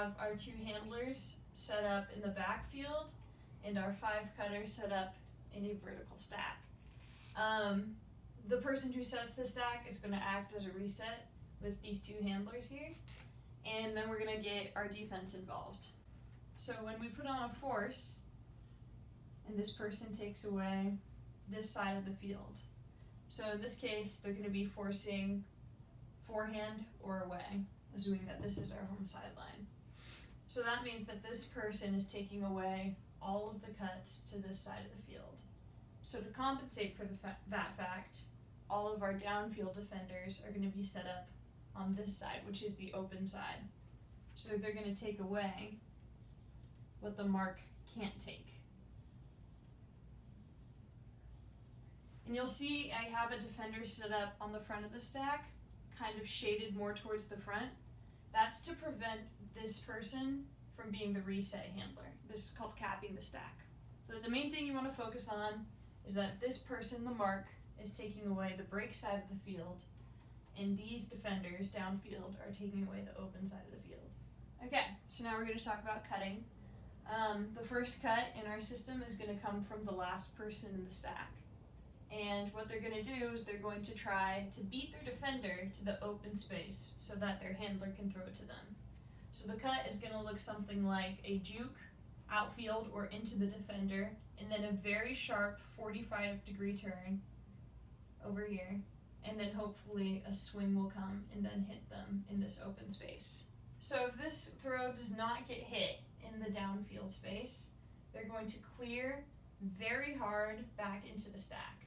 have our 2 handlers set up in the backfield and our 5 cutters set up in a vertical stack. The person who sets the stack is going to act as a reset with these 2 handlers here, and then we're going to get our defense involved. So when we put on a force, and this person takes away this side of the field. So in this case, they're going to be forcing forehand or away, assuming that this is our home sideline. So that means that this person is taking away all of the cuts to this side of the field. So to compensate for that fact, all of our downfield defenders are going to be set up on this side, which is the open side. So they're going to take away what the mark can't take. And you'll see I have a defender set up on the front of the stack, kind of shaded more towards the front. That's to prevent this person from being the reset handler. This is called capping the stack. But the main thing you want to focus on is that this person, the mark, is taking away the break side of the field, and these defenders downfield are taking away the open side of the field. Okay, so now we're going to talk about cutting. The first cut in our system is going to come from the last person in the stack. And what they're going to do is they're going to try to beat their defender to the open space so that their handler can throw it to them. So the cut is going to look something like a juke, outfield, or into the defender, and then a very sharp 45-degree turn over here, and then hopefully a swing will come and then hit them in this open space. So if this throw does not get hit in the downfield space, they're going to clear very hard back into the stack.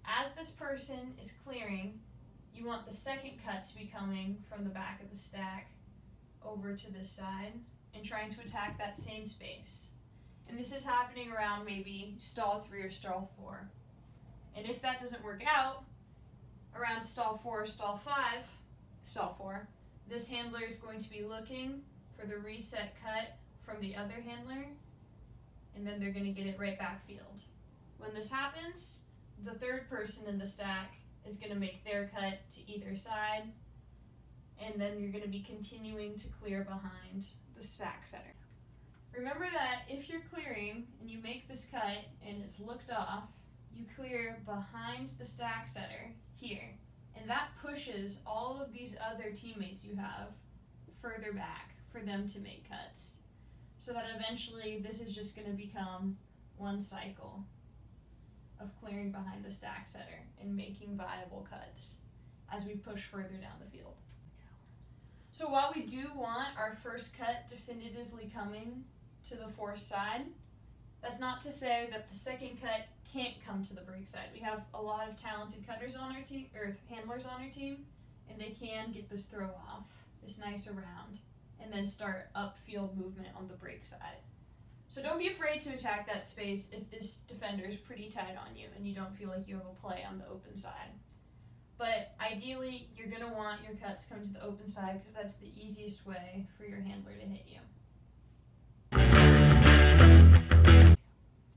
As this person is clearing, you want the second cut to be coming from the back of the stack over to this side and trying to attack that same space. And this is happening around maybe stall 3 or stall 4. And if that doesn't work out, around stall 4 or stall 4, this handler is going to be looking for the reset cut from the other handler, and then they're going to get it right backfield. When this happens, the third person in the stack is going to make their cut to either side, and then you're going to be continuing to clear behind the stack setter. Remember that if you're clearing and you make this cut and it's looked off, you clear behind the stack setter here, and that pushes all of these other teammates you have further back for them to make cuts, so that eventually this is just going to become one cycle of clearing behind the stack setter and making viable cuts as we push further down the field. So while we do want our first cut definitively coming to the force side, that's not to say that the second cut can't come to the break side. We have a lot of talented cutters on our team, or handlers on our team, and they can get this throw off, this nice around, and then start upfield movement on the break side. So don't be afraid to attack that space if this defender is pretty tight on you and you don't feel like you have a play on the open side. But ideally, you're going to want your cuts coming to the open side because that's the easiest way for your handler to hit you.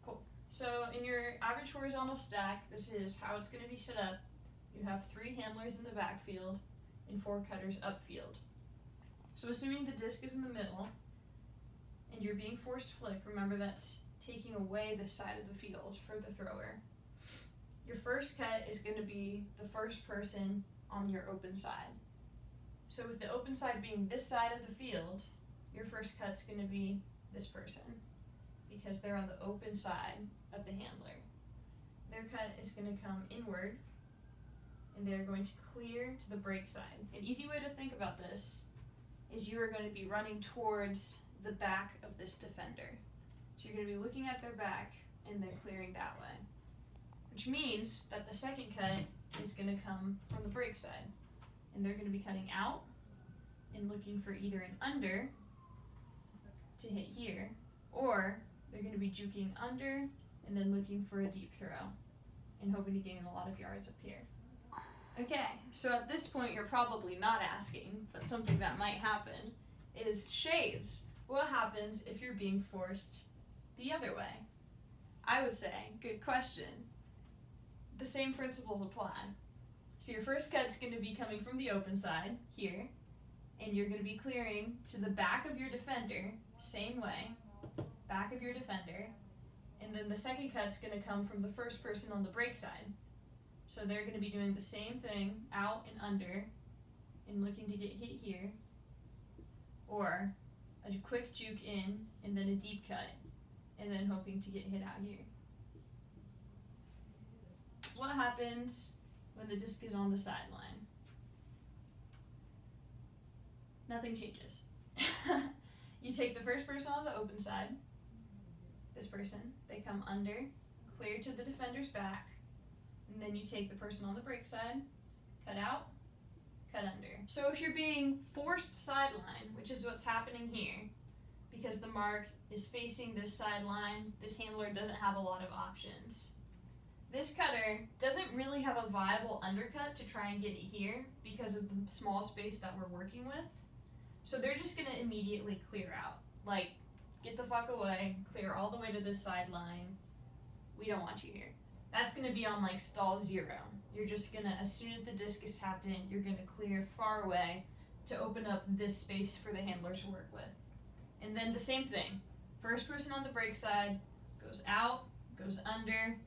Cool. So in your average horizontal stack, this is how it's going to be set up. You have 3 handlers in the backfield and 4 cutters upfield. So assuming the disc is in the middle and you're being forced flick, remember that's taking away the side of the field for the thrower. Your first cut is going to be the first person on your open side. So with the open side being this side of the field, your first cut's going to be this person because they're on the open side of the handler. Their cut is going to come inward and they're going to clear to the break side. An easy way to think about this is you are going to be running towards the back of this defender. So you're going to be looking at their back and then clearing that way, which means that the second cut is going to come from the break side, and they're going to be cutting out and looking for either an under to hit here, or they're going to be juking under and then looking for a deep throw and hoping to gain a lot of yards up here. Okay, so at this point you're probably not asking, but something that might happen is shades. What happens if you're being forced the other way? I would say, good question. The same principles apply. So your first cut's going to be coming from the open side, here. and you're going to be clearing to the back of your defender, same way, back of your defender, and then the second cut's going to come from the first person on the break side. So they're going to be doing the same thing, out and under, and looking to get hit here, or a quick juke in, and then a deep cut, and then hoping to get hit out here. What happens when the disc is on the sideline? Nothing changes. You take the first person on the open side, this person, they come under, clear to the defender's back, and then you take the person on the break side, cut out, cut under. So if you're being forced sideline, which is what's happening here, because the mark is facing this sideline, this handler doesn't have a lot of options. This cutter doesn't really have a viable undercut to try and get it here because of the small space that we're working with. So they're just gonna immediately clear out. Like, get the fuck away, clear all the way to this sideline. We don't want you here. That's gonna be on like stall 0. You're just gonna, as soon as the disc is tapped in, you're gonna clear far away to open up this space for the handler to work with. And then the same thing. First person on the break side goes out, goes under,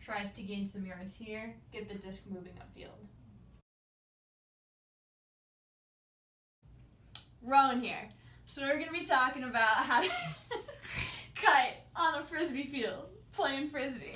tries to gain some yards here, get the disc moving upfield. Rowan here. So we're gonna be talking about how to cut on a frisbee field, playing frisbee.